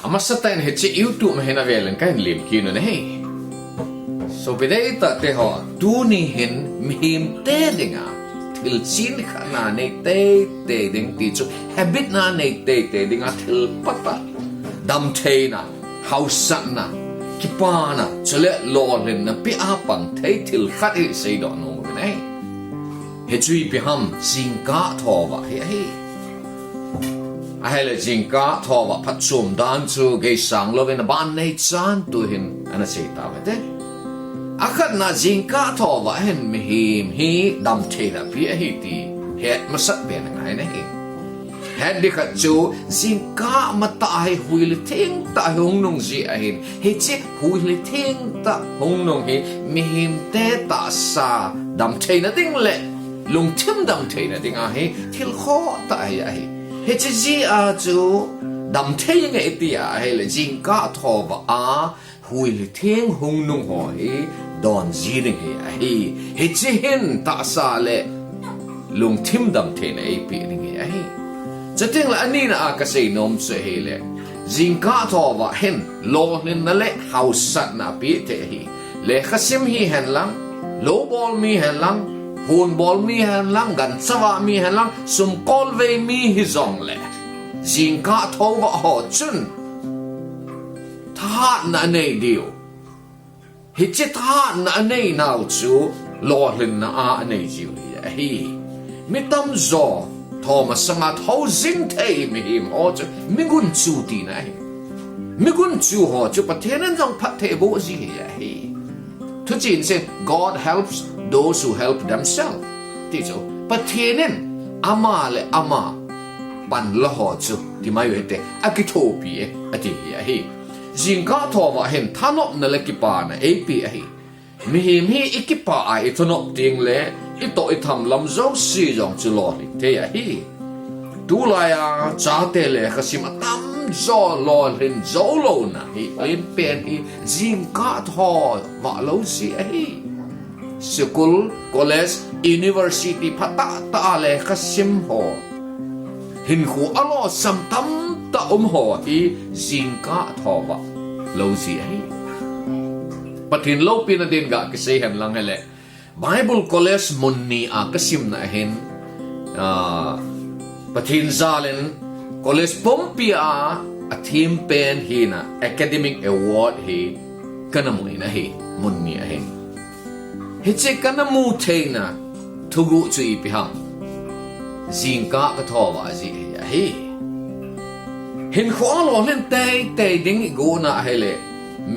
Amasatain hechi YouTube mahina velen kain lim kinu ne hey. So bidai ta te ho tu ni hin mihim te dinga til chin khana nei te ding ti chu habit na nei te dinga til pata dam theina hausa na kipana chale lolin na pi apang thei til khat hi sei do no nei hetui pi ham Jingkah Thovah hey ahele Jingkah Thovah Phatchom dan chu ge sang lovin ban nei chan tu hin ana sei ta te akhat na Jingkah Thovah hen mihim hi dam thena pi hi ti het masat ben ngai ne hi het dikhat chu Jingkah mata hai huil theng ta hong nong ji a hin he che huil theng ta hong nong hi mihim te ta sa dam thena ding le lung thim dam thena ding a hi thil kho ta ya hi he che ji a chu dam thei nge ti a he le Jingkah Thovah a huil theng hong nong ho hi don ji ding hi he che hin ta sa le lung thim dam thena ai pi ding hi chating la ani na ka sei nom se he le Jingkah Thovah hen lo nin na le hausat na pi te hi le khasim hi hen lang low ball mi hen lang hun ball mi hen lang gan chawa mi hen lang sum kol ve mi hi zong le Jingkah Thovah ho chun tha na nei dio hi che tha na nei nau chu lo nin na a nei jiu hi mi tam zo Thomas sangat housing thei mi him ho chu mingun chu ti nai mingun chu ho chu pathenan jong phat the bo ji hi thu chin se God helps those who help themselves ti chu pathenan ama le ama pan la ho chu ti mai wete akithopi ati hi Jingkah Thovah hen thanop na le ki pa na ap hi mi him hi ikipa ai thonop ting le ito itham lam zong si jong chu lo li te ya hi tu la ya cha te le khasim atam zo lo rin zo lo na hi len pen hi Jingkah Thovah lo si hi school college university phata ta le khasim ho hin khu alo sam tam ta ho hi Jingkah Thovah lo si hi pathin lo pin din ga ke sei hem lang hele Bible College munni a kasim na hin pathin zalen college pompia a theme pen hi na academic award hi kanamu na hi munni a hin hi che kanamu theina thugu chu I piham Jingkah Thovah ji hi hin kholo len te ding go na hele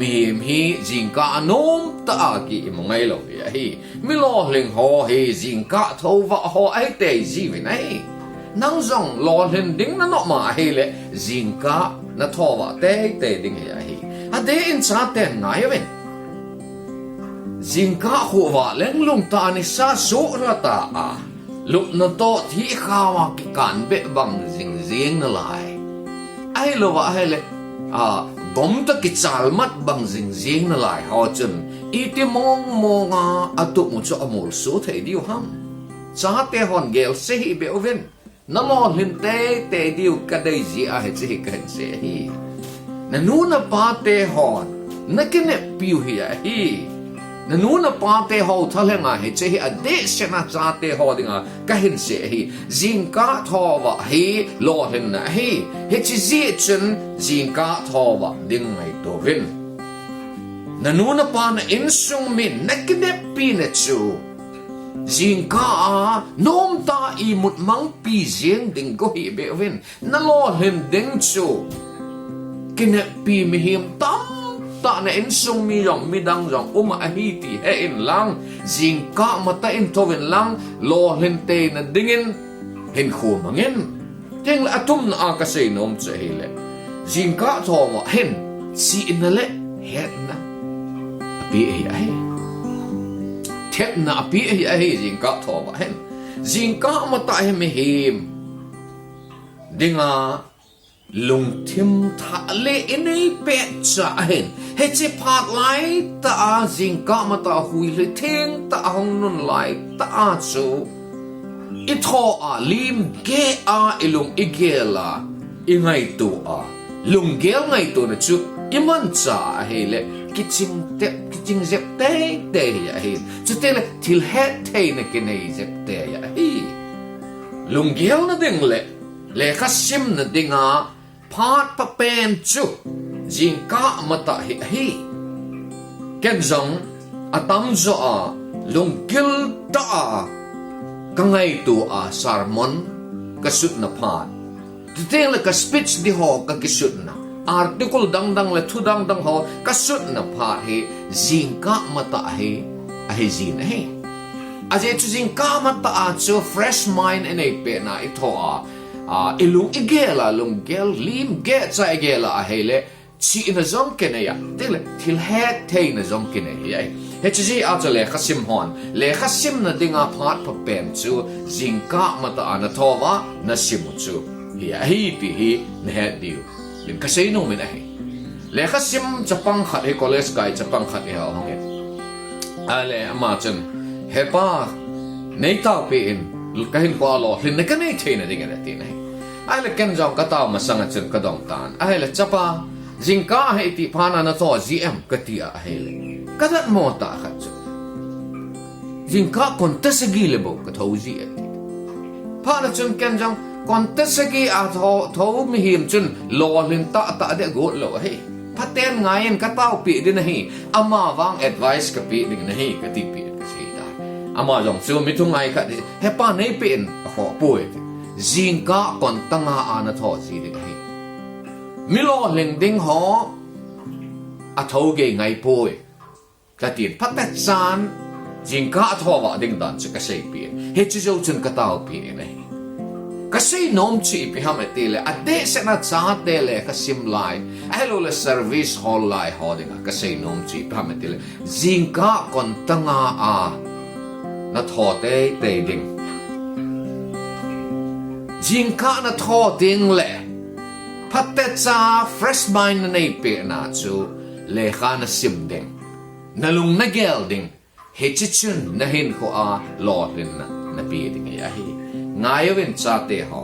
mihim hi Jingkah anom ta ki mongai lo hi mi lo ling ho hi Jingkah Thovah ho ai te ji ve nai nang zong lo len ding na no ma hi le Jingkah na Thovah te ding hi a de in cha te ngai ven Jingkah ho wa leng lung ta ni sa so ra ta a lup na to thi khawa ki kan be bang jing na lai ai lo wa hai le gom ta ki chal mat bang jing na lai ho chun iti mong atu mu cho amol so thei diu ham cha te hon gel se hi be oven na lo lim te diu ka dei ji a he chi kan se hi na nu na pa te hon na kene piu hi na nu na pa te ho thalenga he che hi ade se na cha te ho dinga ka hin se hi Jingkah Thovah hi lo hin na hi he chi ji chen Jingkah Thovah ding mai to vin na nu na pa na insung min na kine pi na chu Jingkah nom ta I mut mang pi jing ding go hi be vin na lo hin ding chu kine pi mi him tam ta na insung mi yong mi dang yong a hi ti he in lang Jingkah mata in tovin lang lo hin te na dingin hin khu mangin teng la atum na ka sei nom che hi le Jingkah Thovah hen si in le het na api ai thet na api ai Jingkah Thovah hen Jingkah mata he mi him dinga lung thim tha le inei pe cha hen he che phat lai ta Jingkah mata hui le theng ta hong nun lai ta chu I tho a lim ge a ilung igela ingai tu a lung gel ngai tu na chu iman cha he le kiching zep te ya he chu te le til het te na ke nei zep te ya he lung gel na ding le khasim na dinga phat pa pen chu Jingkah mata he ken zong atam zo a lung gel ta ka ngai tu a sermon ka sut na phat Titeng le ka speech di ho ka kisut na article dang le thu dang ho kasut na phat he Jingkah mata he a he zin he aje chu Jingkah mata a chu fresh mind en pe na itho a ilung igela lung gel lim ge cha igela a he le chi in a zong ke ne ya tele til het te na zong ke ne ya he chi a cha le khasim hon le khasim na dinga phat pa pem chu Jingkah mata ana Thovah na simu chu hi ti hi ne het diu lim ka sei no me na he le khasim chapang khat he college kai chapang khat he hong he ale ama chen he pa nei ta pe in ka hin kwa lo hlin ne ka nei the na dinga ti na he ale ken jong ka ta ma sang chen ka dong tan ale chapa Jingkah he ti phana na to gm ka ti a he le ka dat mo ta khat chu Jingkah kon ta sagi le bo ka thau ji a ti phana chen ken jong kon ta sagi a tho mi him chun lo lin ta de go lo he phaten ngayen ka tau pi din hi ama wang advice ka pi ding na hi ka ti pi ka sei da ama jong chu mi thu ngai kha he pa nei pen ho poi Jingkah kon tanga ana tho ji de hi mi lo leng ding ho a tho ge ngai poi ka tin phatet san Jingkah Thovah ding dan chu ka sei pi he chu zo chun ka tau pi nei kasi nom chi pi ham etile ate se na cha te le kasim lai hello le service hall lai hodinga kasi nom chi pi ham etile Jingkah kon tanga a na tho te ding Jingkah na tho ding le phatte cha fresh mind na nei pe na chu le kha na sim ding na lung na gel ding he chi chun na hin ko a lo lin na pi ding ya hi ngayawin cha te ho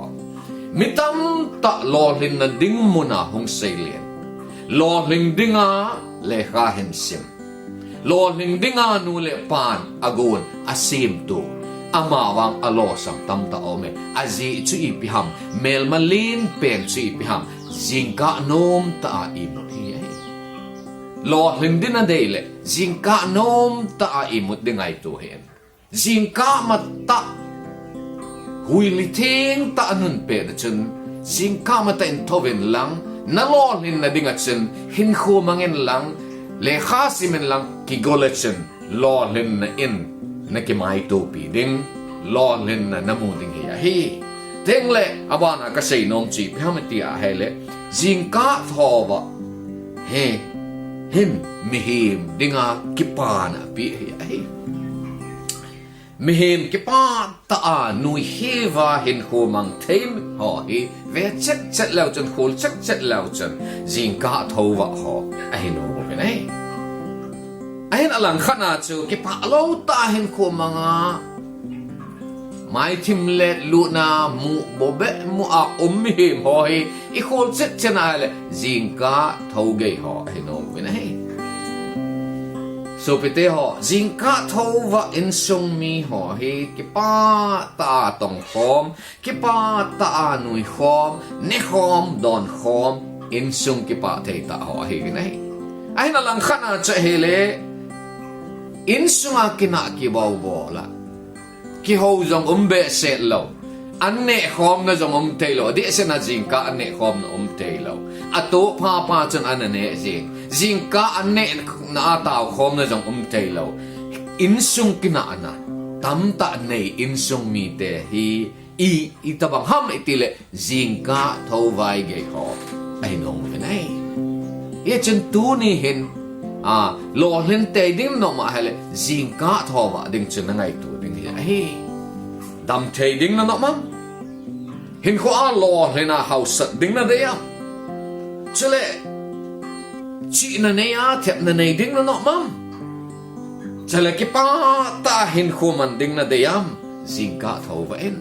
mitam ta lo lin na ding muna hong seilian lo ling dinga le kha hen sim lo ling dinga nu le pan agun asim tu ama wang alo sam tam ta ome azi chu I pi ham mel malin pen chu I pi ham Jingkah nom ta I mu hi lo ling din na dele Jingkah nom ta I mu dingai tu hen Jingkah mata hui li thing ta nun pe da chun Jingkah mata in thovin lang na lo lin na dinga chun hin khu mangen lang le kha simen lang ki gole chun lo lin na in na ki mai to pi ding lo lin na namu ding hi teng le abana ka sei nom chi phamati a hele Jingkah Thovah he him mihim dinga kipana pi hi mihim kipa ta a nui heva hin khu mang theim ho hi ve chet lau chon khul chet lau chon Jingkah Thovah ho ai no ke nei ai alang khana chu kipa lo ta hin khu manga mai thim let lu na mu bobe mu a mihim ho hi I khul chet chena le Jingkah Thogei ho ai no ke nei so pite ho Jingkah Thovah in sung mi ho hi kipa ta tong khom kipa ta nui khom ne khom don khom in sung kipa thei ta ho hi nei ai na lang khana cha hele in sunga kina ki bau bola ki ho jong be se lo an ne khom na jong thei lo di se na Jingkah an ne khom na thei lo ato pa chan an ne Jingkah an ne na tao khom na jong thei lo in sung kina na tam ta nei in sung mi te hi I tabang ham itile Jingkah Thovah ge ho ai nong nei ye chen tu ni hin lo len te ding no ma hele Jingkah Thovah ding chen ngai tu ding hi dam te ding na no ma hin ko a lo len a house ding na de ya chele chi na ne ya thep na nei ding na no ma chele ki pa ta hin ko man ding na de yam Jingkah Thovah en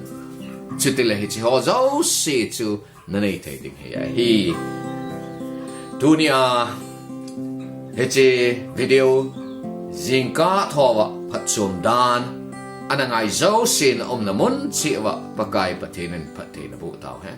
chitile hi chi ho zo se chu na nei te ding hi dunia hece video Jingkah Thovah Phatchom dan anangai zo sin namun siwa pakai patinin patin bu tau hen